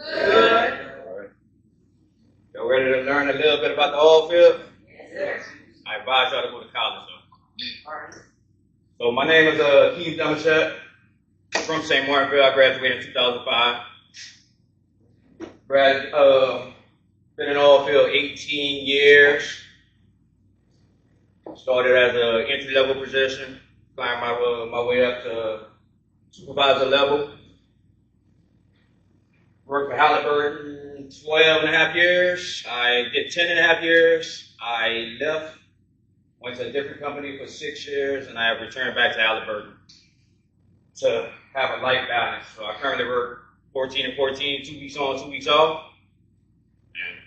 Good. All right. Y'all ready to learn a little bit about the oil field? Yes. I advise y'all to go to college, though. All right. So my name is Akeem Demouchet. From St. Martinville. I graduated in 2005. Been in the oil field 18 years. Started as an entry-level position, climbed my way up to supervisor level. Worked for Halliburton 12 and a half years. I did 10 and a half years. I left, went to a different company for 6 years, and I have returned back to Halliburton to have a life balance. So I currently work 14 and 14, 2 weeks on, 2 weeks off. And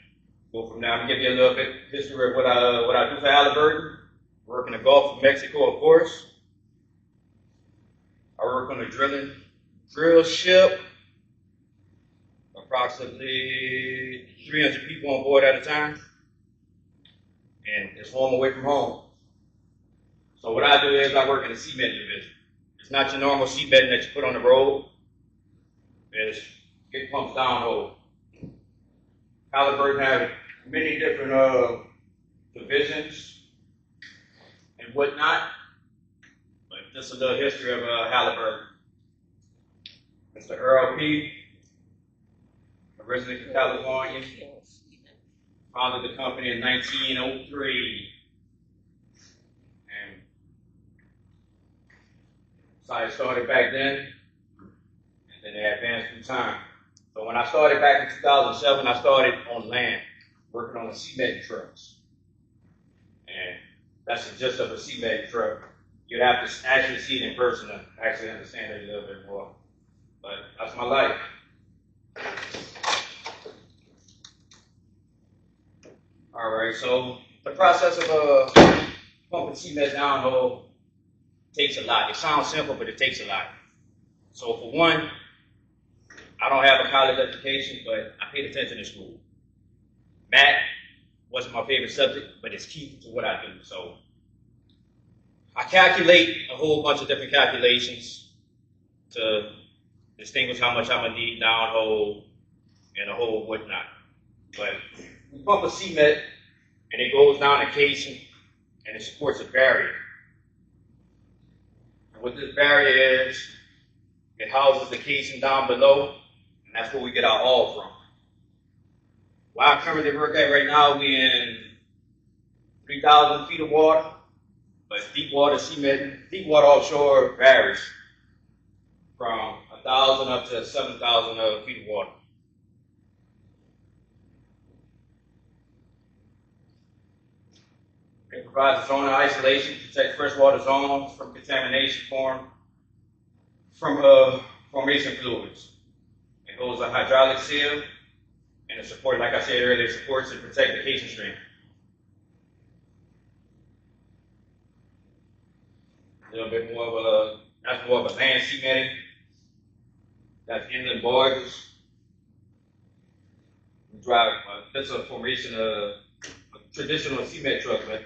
go from there. I'm gonna give you a little bit of history of what I do for Halliburton. Work in the Gulf of Mexico, of course. I work on a drill ship. Approximately 300 people on board at a time. And it's home away from home. So what I do is I work in the cementing division. It's not your normal seat bedding that you put on the road. It pumps downhole. Halliburton has many different divisions and whatnot. But just a little history of Halliburton. Mr. Earl P., originally from California, founded the company in 1903. So I started back then, and then they advanced through time. So when I started back in 2007, I started on land, working on the cementing trucks. And that's the gist of a cementing truck. You'd have to actually see it in person to actually understand it a little bit more. But that's my life. All right, so the process of pumping cement downhole takes a lot. It sounds simple, but it takes a lot. So for one, I don't have a college education, but I paid attention in school. Math wasn't my favorite subject, but it's key to what I do. So I calculate a whole bunch of different calculations to distinguish how much I'm gonna need downhole and a whole whatnot. But we pump a cement and it goes down a casing and it supports a barrier. What this barrier is, it houses the casing down below, and that's where we get our oil from. Where I currently work at right now, we in 3,000 feet of water, but deep water cementing, deep water offshore varies from 1,000 up to 7,000 feet of water. It provides its own isolation to protect freshwater zones from contamination from formation fluids. It holds a hydraulic seal, and it supports, like I said earlier, it supports and protects the casing string. A little bit more of that's more of a land cementing. That's inland barges. We drive, this is a formation of a traditional cement truck, but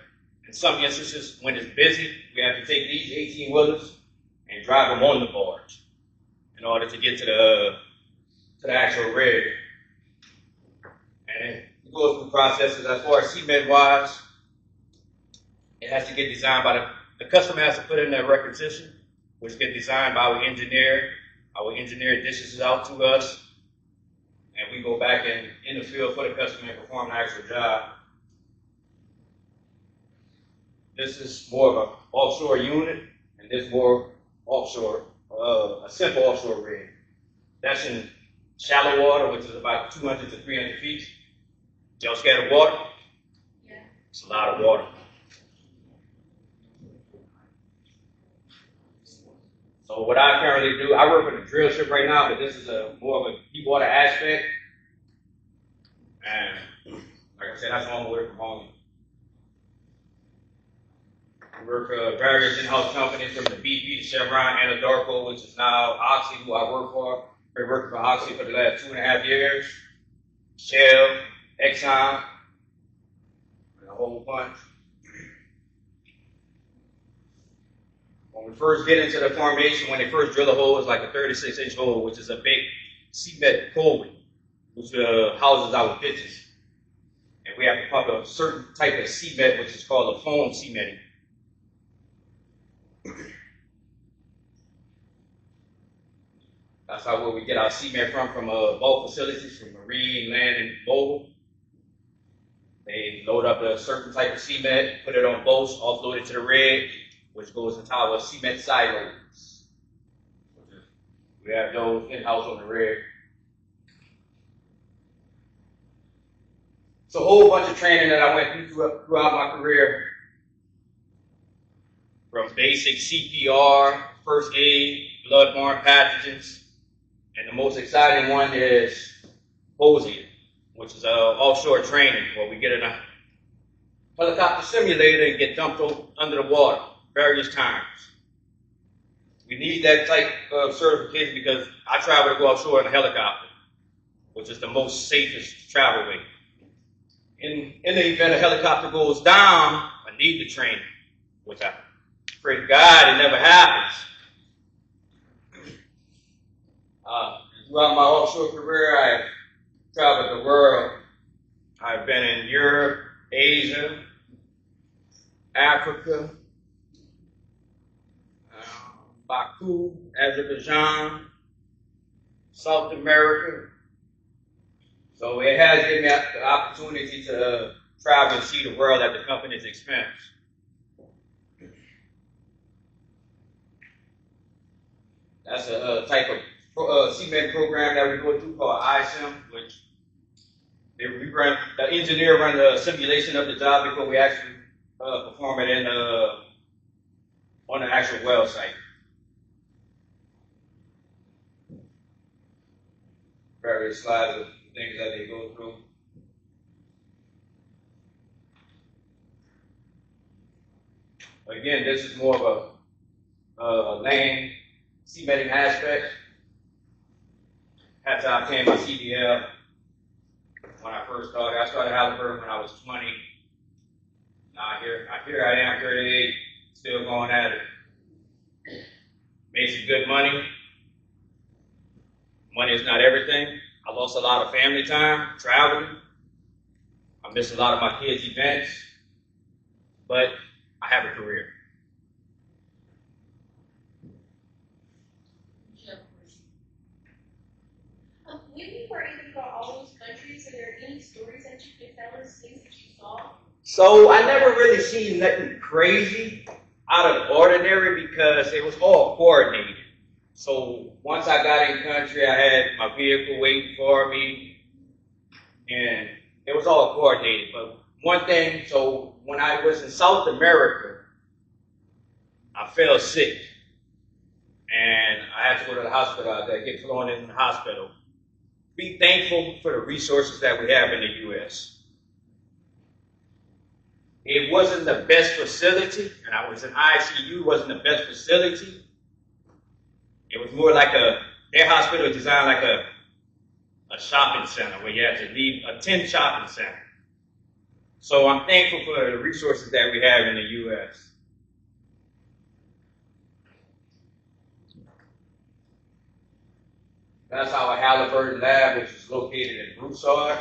in some instances, when it's busy, we have to take these 18-wheelers and drive them on the barge in order to get to the actual rig. And it goes through processes as far as cement-wise. It has to get designed by the customer has to put in their requisition, which gets designed by our engineer. Our engineer dishes it out to us, and we go back in the field for the customer and perform the actual job. This is more of an offshore unit, and this more offshore, a simple offshore rig. That's in shallow water, which is about 200 to 300 feet. Y'all scared of water? Yeah. It's a lot of water. So what I currently do, I work with a drill ship right now, but this is more of a deep water aspect. And like I said, that's all I'm working from home. We work for various in-house companies from the BP to Chevron, Anadarko, which is now Oxy, who I work for. I've been working for Oxy for the last 2.5 years. Shell, Exxon, and a whole bunch. When we first get into the formation, when they first drill a hole, it's like a 36-inch hole, which is a big cement coating. which houses our pitches. And we have to pump a certain type of cement, which is called a foam cementing. That's where we get our cement from both facilities, from marine, land, and mobile. They load up a certain type of cement, put it on boats, offload it to the rig, which goes into our cement silos. We have those in-house on the rig. It's a whole bunch of training that I went through throughout my career. From basic CPR, first aid, blood-borne pathogens, and the most exciting one is hosing, which is offshore training, where we get in a helicopter simulator and get dumped under the water various times. We need that type of certification because I travel to go offshore in a helicopter, which is the most safest travel way. In the event a helicopter goes down, I need the training, which I pray to God it never happens. Throughout my offshore career, I've traveled the world. I've been in Europe, Asia, Africa, Baku, Azerbaijan, South America. So it has given me the opportunity to travel and see the world at the company's expense. That's a type of cement program that we go through called ISIM, which the engineer runs a simulation of the job before we actually perform it on the actual well site. Various slides of things that they go through. Again, this is more of a lane cementing aspect. That's how I obtained my CDL when I first started. I started Halliburton when I was 20. Now here I am, 38, still going at it. Made some good money. Money is not everything. I lost a lot of family time traveling. I missed a lot of my kids' events, but I have a career. When you were able to go to all those countries, are there any stories that you could tell us, things that you saw? So I never really seen nothing crazy out of the ordinary because it was all coordinated. So once I got in country, I had my vehicle waiting for me, and it was all coordinated. But one thing, so when I was in South America, I fell sick, and I had to go to the hospital out there, get flown in the hospital. Be thankful for the resources that we have in the U.S. It wasn't the best facility, and I was in ICU, wasn't the best facility. It was more like their hospital designed like a shopping center where you have to leave a 10 shopping center. So I'm thankful for the resources that we have in the U.S. That's our Halliburton lab, which is located in Broussard.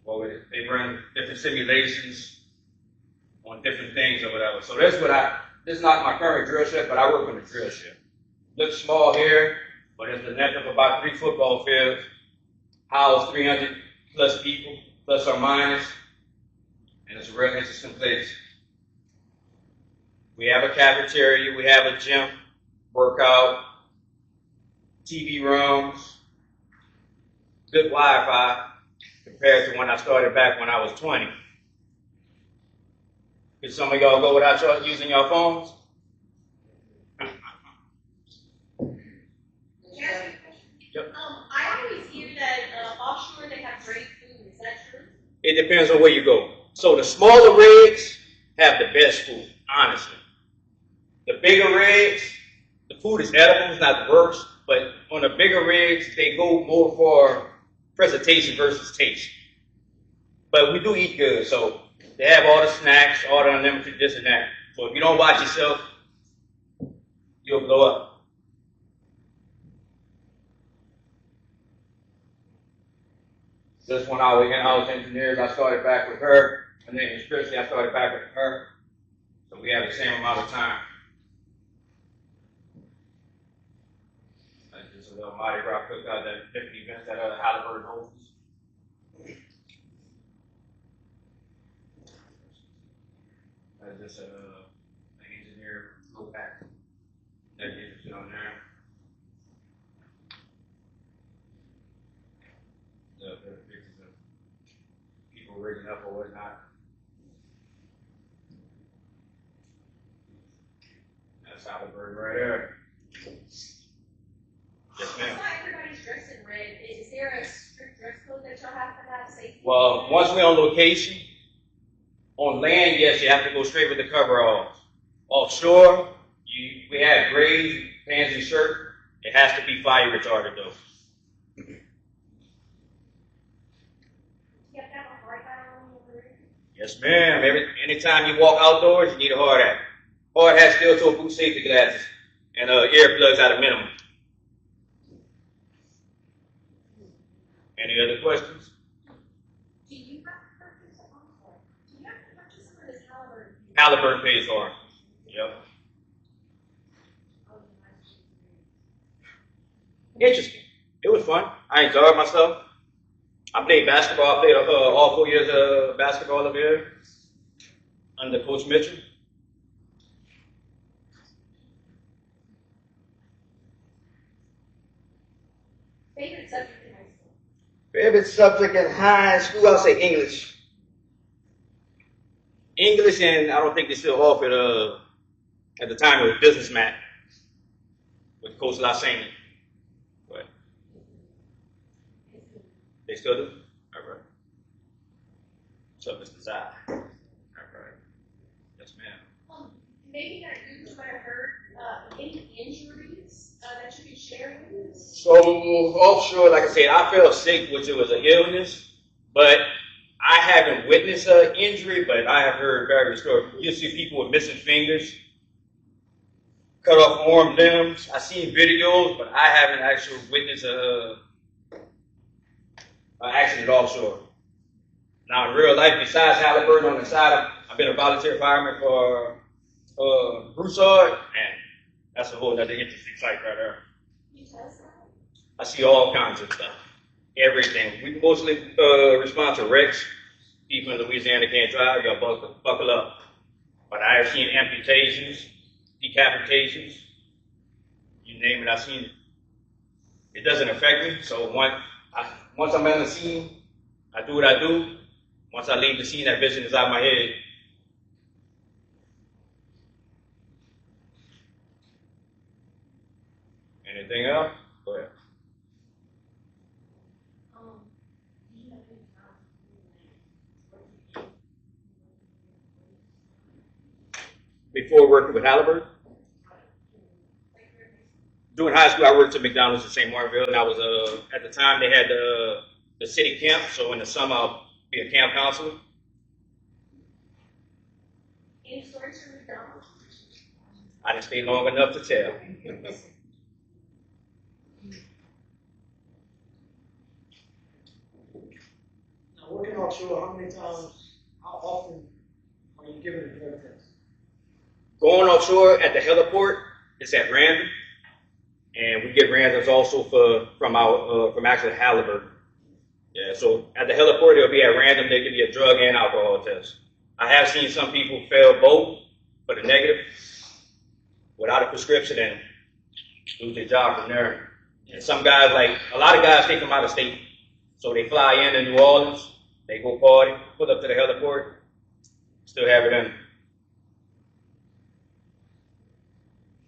Well, they run different simulations on different things or whatever. So this is not my current drill ship, but I work on the drill ship. Looks small here, but it's the length of about 3 football fields. House 300 plus people, plus or minus. And it's a real interesting place. We have a cafeteria, we have a gym, workout, TV rooms, good Wi-Fi compared to when I started back when I was 20. Did some of y'all go without using your phones? Yep. I always hear that offshore they have great food. Is that true? It depends on where you go. So the smaller rigs have the best food, honestly. The bigger rigs, the food is edible, it's not the worst, but on the bigger rigs, they go more for presentation versus taste. But we do eat good, so they have all the snacks, all the unlimited this and that. So if you don't watch yourself, you'll blow up. Just when I was in-house engineers, I started back with her, and then especially I started back with her. So we have the same amount of time. That's just a little Mardi Gras cookout that different events that Halliburton hosts. That's just an engineer go back. That gets it on there. The pictures of people rigging up or whatnot. That's Halliburton right there. Yes, ma'am. Not everybody's dressed in red. Is there a strict dress code that y'all have to have safety? Well, once we're on location, on land, yes, you have to go straight with the coveralls. Offshore, we have grays, pants and shirt. It has to be fire retardant though. You have to have a hard hat on over there? Yes, ma'am. Anytime you walk outdoors, you need a hard hat. Hard hat, steel toe boot, safety glasses, and earplugs at a minimum. Any other questions? Do you have to purchase a console? Do you have to purchase some of this Halliburton? Halliburton pays for it. Yep. Interesting. It was fun. I enjoyed myself. I played basketball. I played all 4 years of basketball up here under Coach Mitchell. Favorite subject in high school? Favorite subject in high school, I'll say English. English, and I don't think they still offer it. At the time, it was business math with Coach Lasani. But they still do? All right. What's up, Mr. Zai? All right. Yes, ma'am. Maybe that you might have heard any injuries that you could share with us? So offshore, like I said, I fell sick, which it was an illness, but I haven't witnessed an injury, but I have heard various stories. You see people with missing fingers, cut off arm limbs. I've seen videos, but I haven't actually witnessed an accident offshore. Now in real life, besides Halliburton on the side, I've been a volunteer fireman for Broussard, and that's a whole other interesting site right there. Can you tell us that? I see all kinds of stuff. Everything. We mostly respond to wrecks. People in Louisiana can't drive, y'all buckle up. But I have seen amputations, decapitations, you name it, I've seen it. It doesn't affect me, so once I'm on the scene, I do what I do. Once I leave the scene, that vision is out of my head. Anything else? Go ahead. Before working with Halliburton? During high school, I worked at McDonald's in St. Martinville, and I was, at the time, they had the city camp, so in the summer, I'll be a camp counselor. Any stories from McDonald's? I didn't stay long enough to tell. Now, working offshore, how many times, how often are you given a drug test? Going offshore at the heliport, it's at random, and we get randoms also from actually Halliburton. Yeah, so at the heliport, it'll be at random. They give you a drug and alcohol test. I have seen some people fail both for the negative without a prescription and lose their job from there. And some guys, like a lot of guys, they come out of state, so they fly in New Orleans, they go party, pull up to the heliport, still have it in.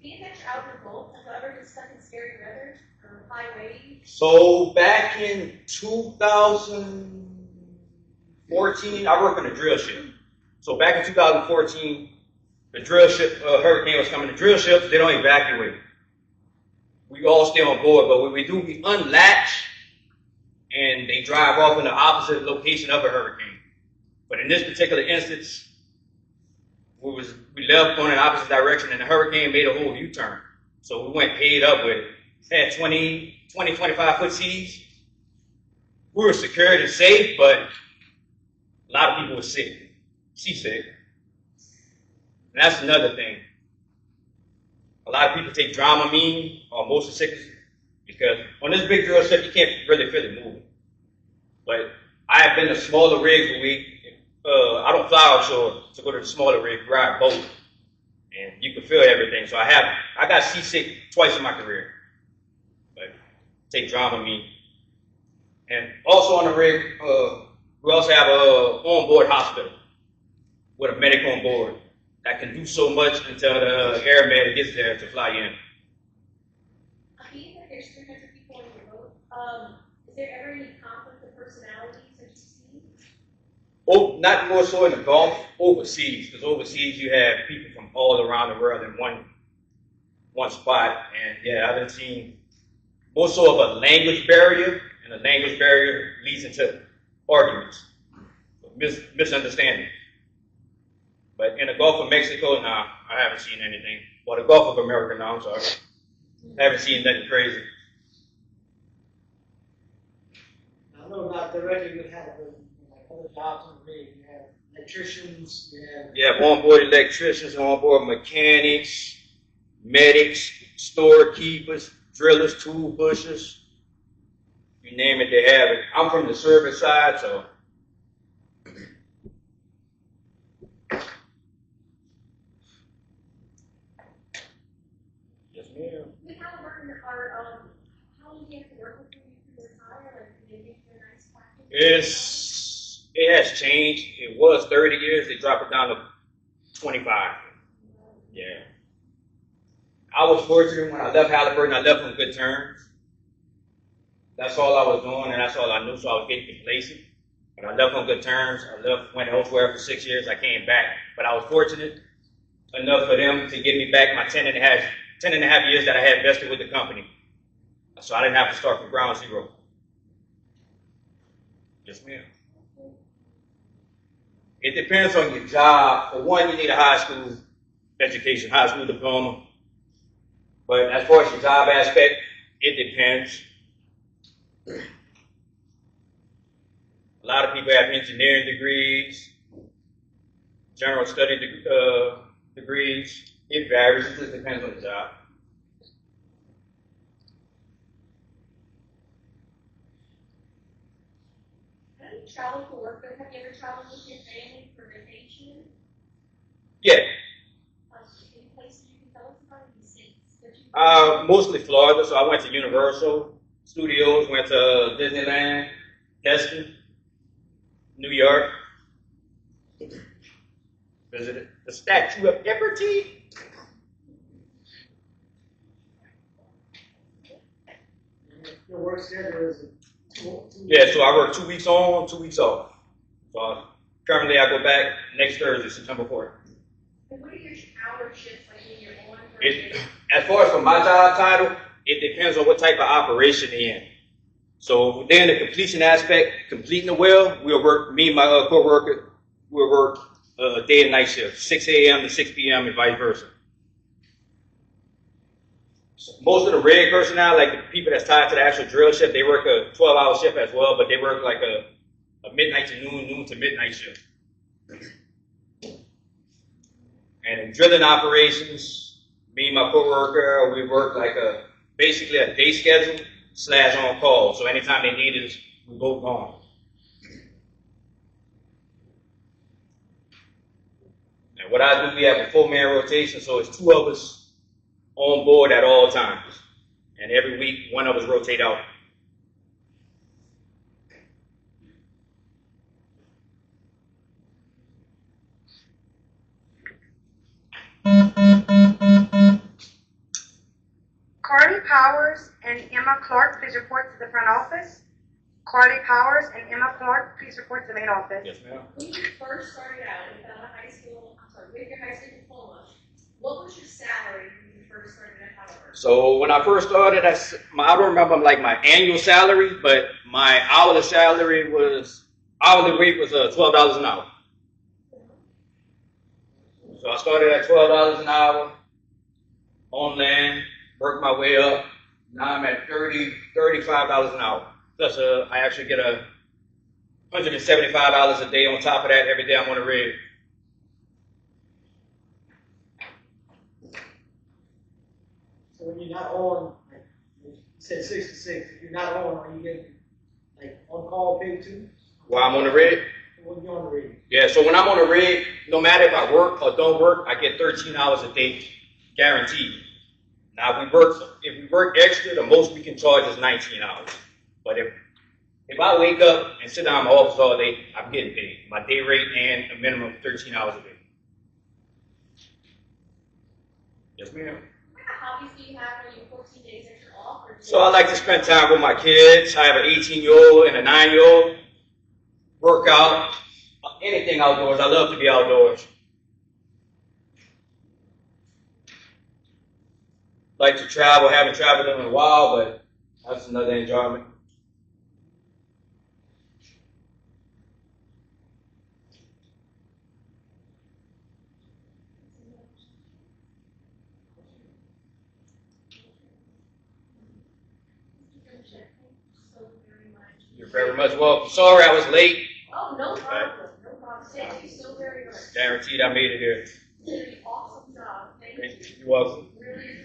Being that you're out in the Gulf, have you ever been stuck in scary weather or high waves? So back in 2014, I worked on a drill ship. So back in 2014, the drill ship, hurricane was coming. The drill ships, they don't evacuate. We all stay on board, but what we do, we unlatch and they drive off in the opposite location of a hurricane. But in this particular instance, we left going in the opposite direction and the hurricane made a whole U-turn. So we went paid up with it. Had 20, 25 foot seas. we were secured and safe, but a lot of people were sick, seasick. And that's another thing. A lot of people take Dramamine or motion sickness because on this big drill ship, you can't really feel it moving. But I have been to smaller rigs where I don't fly offshore to go to the smaller rig, ride boat, and you can feel everything. So I got seasick twice in my career. But take Dramamine. And also on the rig, we also have a onboard hospital with a medic on board that can do so much until the air med gets there to fly in. Being that there's 300 people on the boat, is there ever any conflict of personalities that you see? Oh, not more so in the Gulf, overseas, because overseas you have people from all around the world in one spot. And yeah, I've been seeing more so of a language barrier, and the language barrier leads into arguments, misunderstanding. But in the Gulf of Mexico, nah, I haven't seen anything. Well, the Gulf of America, no, I'm sorry. I haven't seen nothing crazy. I know not directly you have like other jobs on the rig. You have electricians, you have onboard electricians, onboard mechanics, medics, storekeepers, drillers, tool pushers. You name it, they have it. I'm from the service side, so. Yes, ma'am. With Halliburton, how long do you have to work before you can retire? Like, do they give you a nice package? It has changed. It was 30 years. They dropped it down to 25. Yeah. I was fortunate when I left Halliburton. I left on good terms. That's all I was doing, and that's all I knew, so I was getting complacent. But I left on good terms. Went elsewhere for 6 years. I came back. But I was fortunate enough for them to give me back my 10 and a half years that I had vested with the company. So I didn't have to start from ground zero. Yes, ma'am. It depends on your job. For one, you need a high school education, high school diploma. But as far as your job aspect, it depends. A lot of people have engineering degrees, general study degrees. It varies. It just depends on the job. How do you travel for work? Have you ever traveled with your family for vacation? Yeah. Any places you can tell us about? Any states that you Mostly Florida. So I went to Universal Studios, went to Disneyland, Destin, New York. Visited the Statue of Liberty. your work schedule is Yeah, so I work 2 weeks on, 2 weeks off. So currently I go back next Thursday, September 4th. And what are your hour shifts like when you're on versus? As far as for my job title, it depends on what type of operation they're in. So then the completion aspect, completing the well, we'll work, me and my co-worker, we'll work day and night shift, 6 a.m. to 6 p.m. and vice versa. So most of the rig personnel, like the people that's tied to the actual drill shift, they work a 12-hour shift as well, but they work like a midnight to noon, noon to midnight shift. And in drilling operations, me and my co-worker, we work like basically a day schedule / on call. So anytime they need us, we both gone. And what I do, we have a 4-man rotation, so it's 2 of us on board at all times. And every week, 1 of us rotate out. Carly Powers and Emma Clark, please report to the front office. Carly Powers and Emma Clark, please report to the main office. Yes, ma'am. When you first started out with your high school diploma, what was your salary when you first started at Halliburton? So when I first started, I don't remember like my annual salary, but my hourly salary hourly rate was $12 an hour. So I started at $12 an hour on land, worked my way up. Now I'm at $35 an hour. Plus, I actually get $175 a day on top of that every day I'm on the rig. So when you're not on, like you said 6 to 6, if you're not on, are you getting like on call pay too? While I'm on the rig? When you're on the rig. Yeah, so when I'm on the rig, no matter if I work or don't work, I get 13 hours a day, guaranteed. Now, if we work extra, the most we can charge is 19 hours. But if I wake up and sit down in my office all day, I'm getting paid. My day rate and a minimum of 13 hours a day. Yes, ma'am. What kind of hobbies do you have when you 14 days that you're off? So I like to spend time with my kids. I have an 18-year-old and a 9-year-old. Work out, anything outdoors. I love to be outdoors. Like to travel. Haven't traveled in a while, but that's another enjoyment. So very much. You're very much welcome. Sorry I was late. Oh, no problem. No problem. Thank you so very much. Guaranteed I made it here. You did an awesome job. Thank you. You're welcome. Really